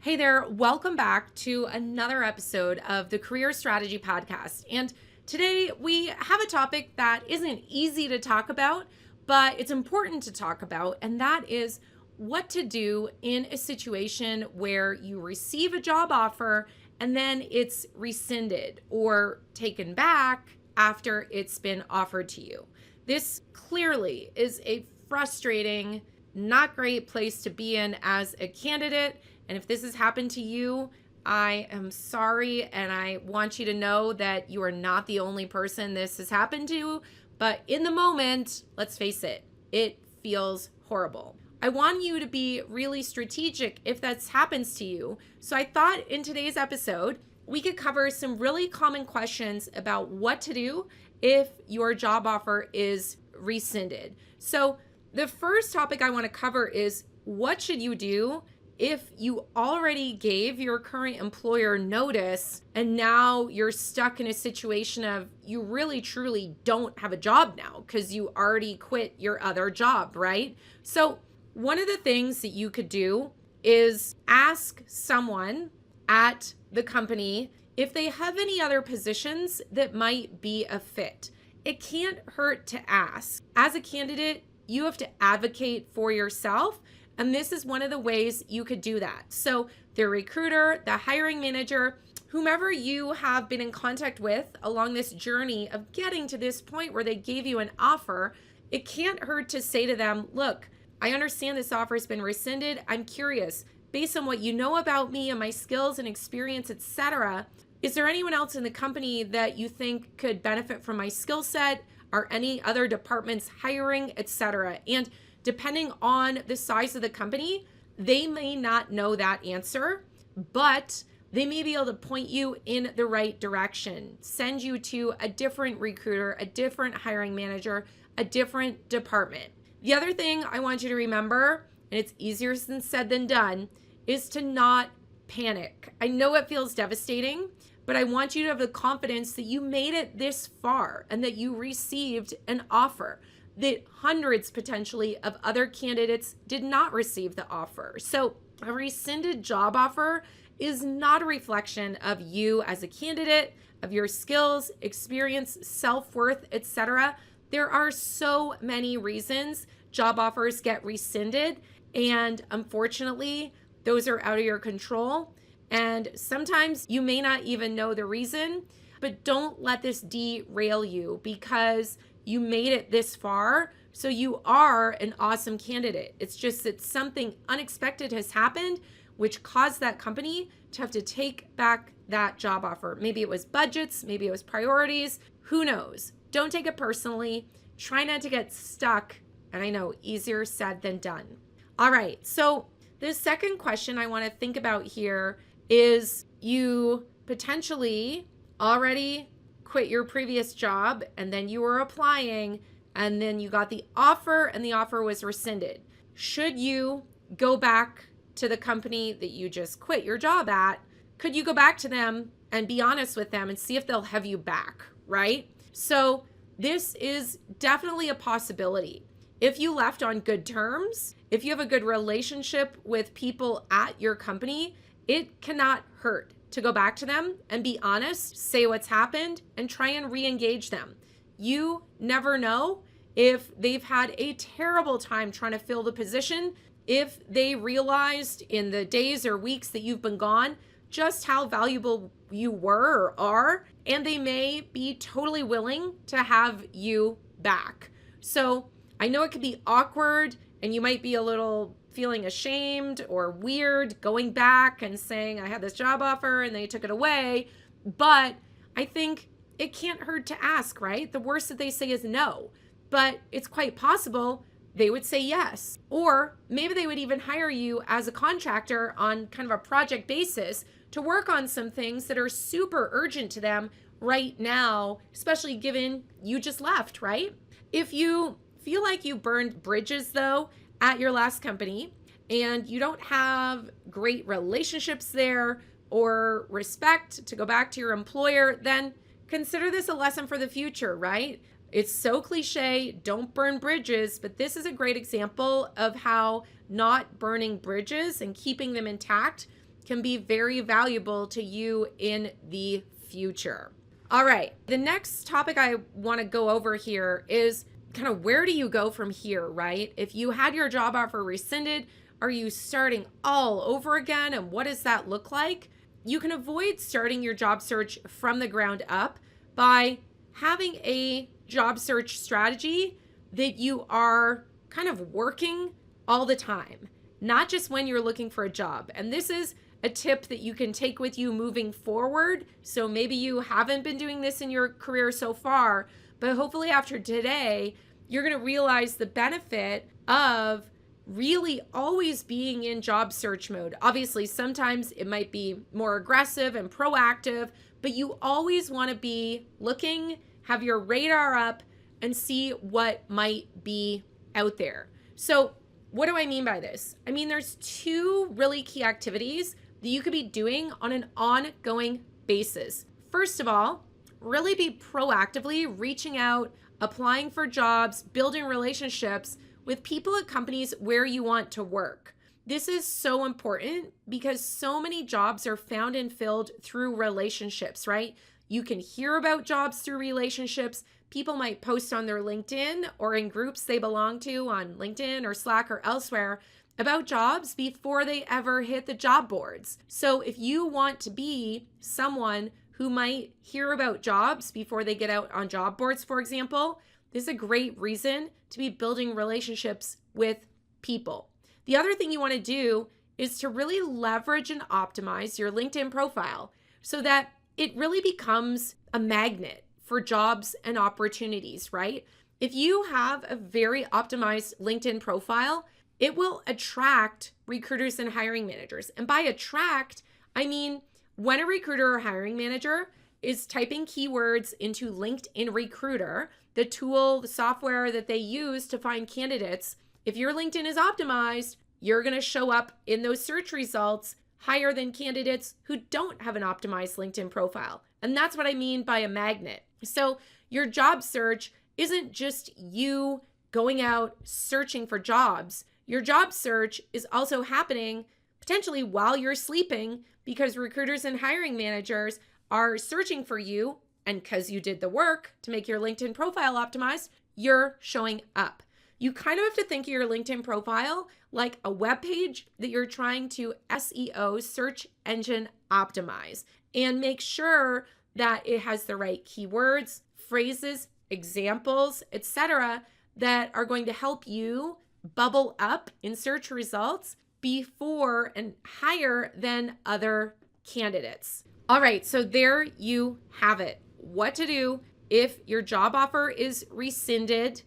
Hey there, welcome back to another episode of the Career Strategy Podcast. And today we have a topic that isn't easy to talk about, but it's important to talk about, and that is what to do in a situation where you receive a job offer and then it's rescinded or taken back after it's been offered to you. This clearly is a frustrating, not great place to be in as a candidate. And if this has happened to you, I am sorry, and I want you to know that you are not the only person this has happened to. But in the moment, let's face it, it feels horrible. I want you to be really strategic if that happens to you. So I thought in today's episode, we could cover some really common questions about what to do if your job offer is rescinded. So the first topic I want to cover is what should you do if you already gave your current employer notice and now you're stuck in a situation of you really truly don't have a job now because you already quit your other job, right? So one of the things that you could do is ask someone at the company if they have any other positions that might be a fit. It can't hurt to ask. As a candidate, you have to advocate for yourself. And this is one of the ways you could do that. So the recruiter, the hiring manager, whomever you have been in contact with along this journey of getting to this point where they gave you an offer, it can't hurt to say to them, look, I understand this offer has been rescinded. I'm curious, based on what you know about me and my skills and experience, etc., is there anyone else in the company that you think could benefit from my skill set? Are any other departments hiring, etc.? And depending on the size of the company, they may not know that answer, but they may be able to point you in the right direction, send you to a different recruiter, a different hiring manager, a different department. The other thing I want you to remember, and it's easier said than done, is to not panic. I know it feels devastating, but I want you to have the confidence that you made it this far and that you received an offer, that hundreds potentially of other candidates did not receive the offer. So a rescinded job offer is not a reflection of you as a candidate, of your skills, experience, self-worth, etc. There are so many reasons job offers get rescinded, and unfortunately, those are out of your control. And sometimes you may not even know the reason, but don't let this derail you because you made it this far, so you are an awesome candidate. It's just that something unexpected has happened, which caused that company to have to take back that job offer. Maybe it was budgets, maybe it was priorities, who knows? Don't take it personally. Try not to get stuck. And I know, easier said than done. All right, so the second question I want to think about here is you potentially already quit your previous job and then you were applying and then you got the offer and the offer was rescinded. Should you go back to the company that you just quit your job at? Could you go back to them and be honest with them and see if they'll have you back, right? So this is definitely a possibility. If you left on good terms, if you have a good relationship with people at your company, it cannot hurt to go back to them and be honest, say what's happened, and try and re-engage them. You never know if they've had a terrible time trying to fill the position, if they realized in the days or weeks that you've been gone just how valuable you were or are, and they may be totally willing to have you back. So I know it could be awkward and you might be a little feeling ashamed or weird going back and saying, I had this job offer and they took it away. But I think it can't hurt to ask, right? The worst that they say is no, but it's quite possible they would say yes. Or maybe they would even hire you as a contractor on kind of a project basis to work on some things that are super urgent to them right now, especially given you just left, right? If you feel like you burned bridges though, at your last company and you don't have great relationships there or respect to go back to your employer, then consider this a lesson for the future, right? It's so cliche, don't burn bridges, but this is a great example of how not burning bridges and keeping them intact can be very valuable to you in the future. All right, the next topic I want to go over here is kind of where do you go from here, right? If you had your job offer rescinded, are you starting all over again? And what does that look like? You can avoid starting your job search from the ground up by having a job search strategy that you are kind of working all the time, not just when you're looking for a job. And this is a tip that you can take with you moving forward. So maybe you haven't been doing this in your career so far, but hopefully after today, you're going to realize the benefit of really always being in job search mode. Obviously, sometimes it might be more aggressive and proactive, but you always want to be looking, have your radar up, and see what might be out there. So what do I mean by this? I mean, there's two really key activities that you could be doing on an ongoing basis. First of all, really be proactively reaching out, applying for jobs, building relationships with people at companies where you want to work. This is so important because so many jobs are found and filled through relationships, right? You can hear about jobs through relationships. People might post on their LinkedIn or in groups they belong to on LinkedIn or Slack or elsewhere about jobs before they ever hit the job boards. So if you want to be someone who might hear about jobs before they get out on job boards, for example, this is a great reason to be building relationships with people. The other thing you want to do is to really leverage and optimize your LinkedIn profile so that it really becomes a magnet for jobs and opportunities, right? If you have a very optimized LinkedIn profile, it will attract recruiters and hiring managers. And by attract, I mean when a recruiter or hiring manager is typing keywords into LinkedIn Recruiter, the tool, the software that they use to find candidates, if your LinkedIn is optimized, you're going to show up in those search results higher than candidates who don't have an optimized LinkedIn profile. And that's what I mean by a magnet. So your job search isn't just you going out searching for jobs. Your job search is also happening potentially while you're sleeping because recruiters and hiring managers are searching for you. And because you did the work to make your LinkedIn profile optimized, you're showing up. You kind of have to think of your LinkedIn profile like a web page that you're trying to SEO, search engine optimize, and make sure that it has the right keywords, phrases, examples, etc., that are going to help you bubble up in search results before and higher than other candidates. All right, so there you have it. What to do if your job offer is rescinded.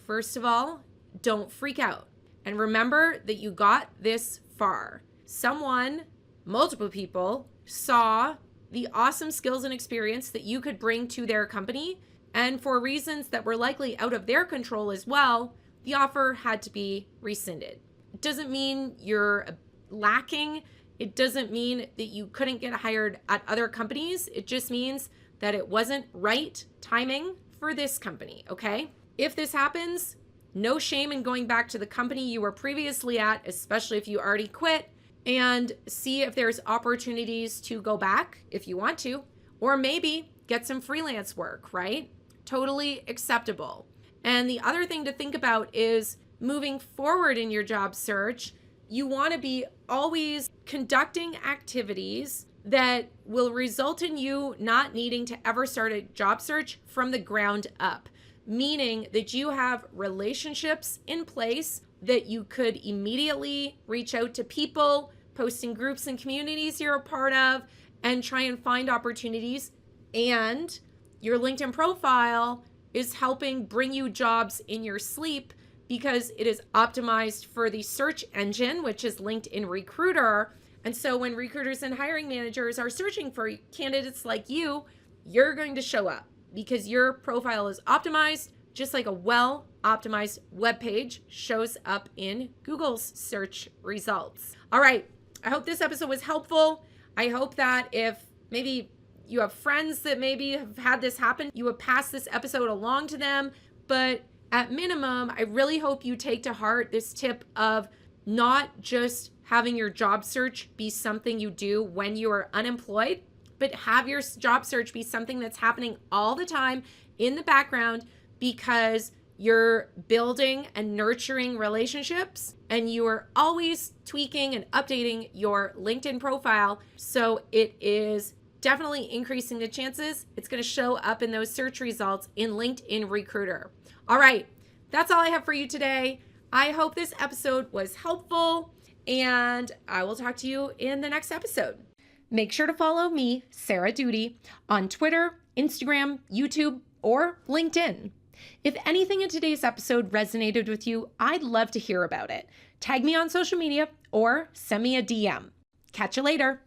First of all, don't freak out. And remember that you got this far. Someone, multiple people, saw the awesome skills and experience that you could bring to their company. And for reasons that were likely out of their control as well, the offer had to be rescinded. It doesn't mean you're lacking. It doesn't mean that you couldn't get hired at other companies. It just means that it wasn't right timing for this company, okay? If this happens, no shame in going back to the company you were previously at, especially if you already quit, and see if there's opportunities to go back if you want to, or maybe get some freelance work, right? Totally acceptable. And the other thing to think about is moving forward in your job search, you want to be always conducting activities that will result in you not needing to ever start a job search from the ground up, meaning that you have relationships in place that you could immediately reach out to people, posting groups and communities you're a part of, and try and find opportunities. And your LinkedIn profile is helping bring you jobs in your sleep because it is optimized for the search engine, which is LinkedIn Recruiter. And so when recruiters and hiring managers are searching for candidates like you, you're going to show up because your profile is optimized, just like a well-optimized web page shows up in Google's search results. All right, I hope this episode was helpful. I hope that if maybe you have friends that maybe have had this happen, you would pass this episode along to them. But at minimum, I really hope you take to heart this tip of not just having your job search be something you do when you are unemployed, but have your job search be something that's happening all the time in the background because you're building and nurturing relationships, and you are always tweaking and updating your LinkedIn profile. So it is definitely increasing the chances it's going to show up in those search results in LinkedIn Recruiter. All right, that's all I have for you today. I hope this episode was helpful, and I will talk to you in the next episode. Make sure to follow me, Sarah Doody, on Twitter, Instagram, YouTube, or LinkedIn. If anything in today's episode resonated with you, I'd love to hear about it. Tag me on social media or send me a DM. Catch you later.